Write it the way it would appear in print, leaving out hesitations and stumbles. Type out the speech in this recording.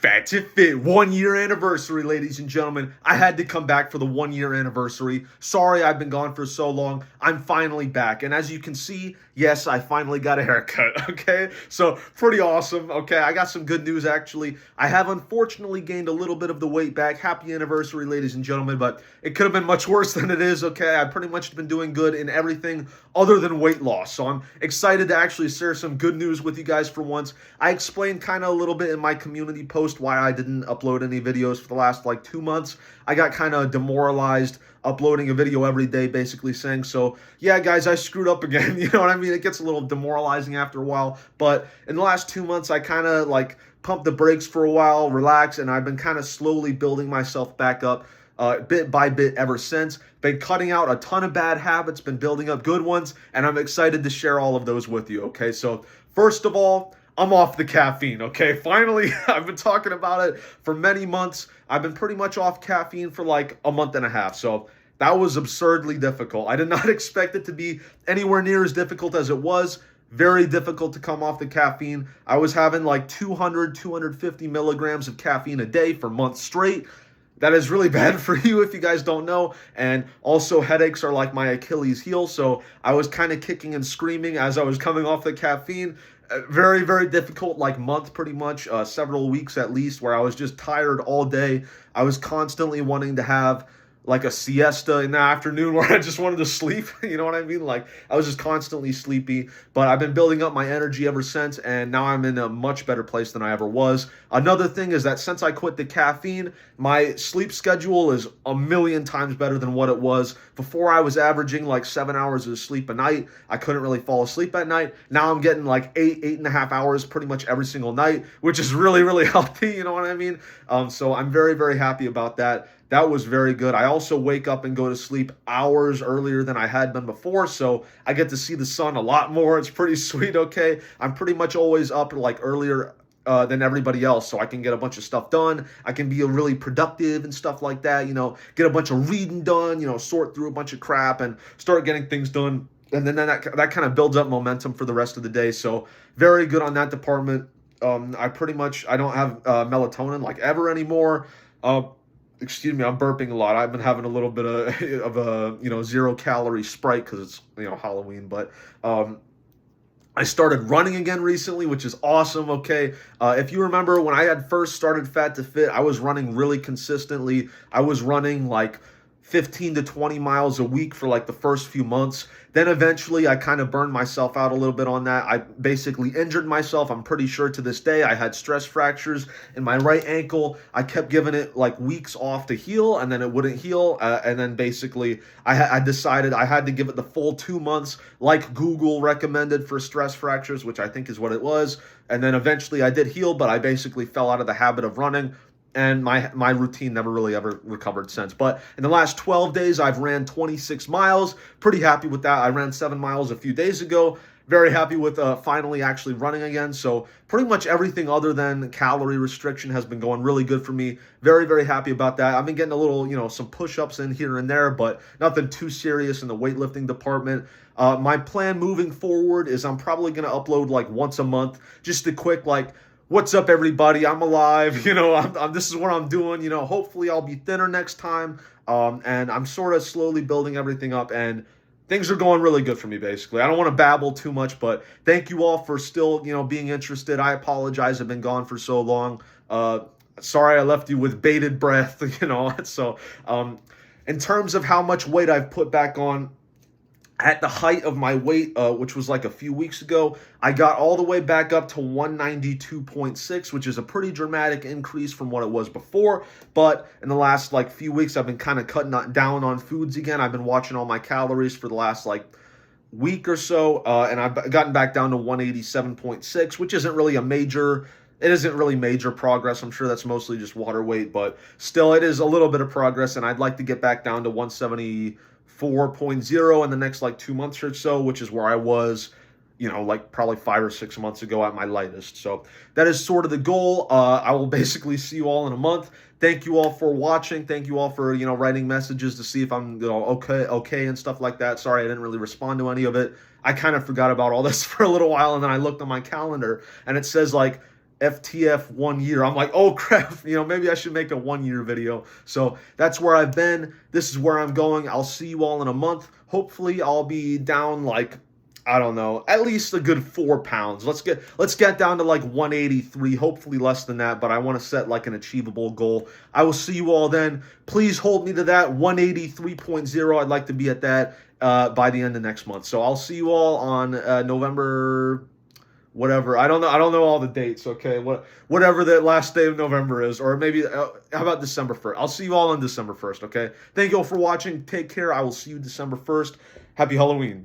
Fat to Fit 1 year anniversary, ladies and gentlemen. I had to come back for the 1 year anniversary. Sorry I've been gone for so long. I'm finally back. And as you can see, yes, I finally got a haircut. Okay. So pretty awesome. Okay. I got some good news actually. I have unfortunately gained a little bit of the weight back. Happy anniversary, ladies and gentlemen. But it could have been much worse than it is. Okay. I've pretty much been doing good in everything other than weight loss. So I'm excited to actually share some good news with you guys for once. I explained kind of a little bit in my community post why I didn't upload any videos for the last like 2 months. I got kind of demoralized uploading a video every day, basically saying, so yeah, guys, I screwed up again. You know what I mean? It gets a little demoralizing after a while. But in the last 2 months, I kind of like pumped the brakes for a while, relaxed, and I've been kind of slowly building myself back up. Bit by bit ever since. Been cutting out a ton of bad habits, been building up good ones, and I'm excited to share all of those with you, okay? So first of all, I'm off the caffeine, okay? Finally, I've been talking about it for many months. I've been pretty much off caffeine for like a month and a half, so that was absurdly difficult. I did not expect it to be anywhere near as difficult as it was. Very difficult to come off the caffeine. I was having like 200, 250 milligrams of caffeine a day for months straight. That is really bad for you if you guys don't know. And also headaches are like my Achilles heel. So I was kind of kicking and screaming as I was coming off the caffeine. Very, very difficult, like month pretty much, several weeks at least, where I was just tired all day. I was constantly wanting to have like a siesta in the afternoon where I just wanted to sleep. You know what I mean? Like I was just constantly sleepy, but I've been building up my energy ever since, and now I'm in a much better place than I ever was. Another thing is that since I quit the caffeine, my sleep schedule is a million times better than what it was. Before I was averaging like 7 hours of sleep a night. I couldn't really fall asleep at night. Now I'm getting like 8.5 hours pretty much every single night, which is really, really healthy. You know what I mean? So I'm very, very happy about that. That was very good. I also wake up and go to sleep hours earlier than I had been before, so I get to see the sun a lot more. It's pretty sweet, okay? I'm pretty much always up like earlier than everybody else, so I can get a bunch of stuff done. I can be really productive and stuff like that, you know, get a bunch of reading done, you know, sort through a bunch of crap and start getting things done. And then that kind of builds up momentum for the rest of the day, so very good on that department. I don't have melatonin like ever anymore. Excuse me, I'm burping a lot. I've been having a little bit of a 0 calorie Sprite because it's Halloween. But I started running again recently, which is awesome. Okay, if you remember when I had first started Fat to Fit, I was running really consistently. I was running like 15 to 20 miles a week for like the first few months. Then eventually I kind of burned myself out a little bit on that. I basically injured myself. I'm pretty sure to this day I had stress fractures in my right ankle. I kept giving it like weeks off to heal, and then it wouldn't heal. And then basically I decided I had to give it the full 2 months like Google recommended for stress fractures, which I think is what it was. And then eventually I did heal, but I basically fell out of the habit of running, and my routine never really ever recovered since. But in the last 12 days, I've ran 26 miles. Pretty happy with that. I ran 7 miles a few days ago. Very happy with finally actually running again. So pretty much everything other than calorie restriction has been going really good for me. Very, very happy about that. I've been getting a little, some push-ups in here and there, but nothing too serious in the weightlifting department. My plan moving forward is I'm probably going to upload like once a month, just a quick like, what's up, everybody? I'm alive. This is what I'm doing. Hopefully I'll be thinner next time. And I'm sort of slowly building everything up, and things are going really good for me, basically. I don't want to babble too much, but thank you all for still, being interested. I apologize. I've been gone for so long. Sorry I left you with bated breath, So, in terms of how much weight I've put back on, at the height of my weight, which was like a few weeks ago, I got all the way back up to 192.6, which is a pretty dramatic increase from what it was before. But in the last like few weeks, I've been kind of cutting down on foods again. I've been watching all my calories for the last like week or so, and I've gotten back down to 187.6, which isn't really it isn't really major progress. I'm sure that's mostly just water weight, but still it is a little bit of progress, and I'd like to get back down to 174.0 in the next like 2 months or so, which is where I was, like probably 5 or 6 months ago at my lightest. So that is sort of the goal. I will basically see you all in a month. Thank you all for watching. Thank you all for, writing messages to see if I'm, okay and stuff like that. Sorry, I didn't really respond to any of it. I kind of forgot about all this for a little while, and then I looked on my calendar, and it says like FTF 1 year. I'm like, oh crap, maybe I should make a 1 year video. So that's where I've been. This is where I'm going. I'll see you all in a month. Hopefully I'll be down like, I don't know, at least a good 4 pounds. Let's get down to like 183, hopefully less than that, but I want to set like an achievable goal. I will see you all then. Please hold me to that 183.0. I'd like to be at that by the end of next month. So I'll see you all on November whatever. I don't know all the dates, okay? Whatever the last day of November is, or maybe how about December 1st? I'll see you all on December 1st, okay? Thank you all for watching. Take care. I will see you December 1st. Happy Halloween.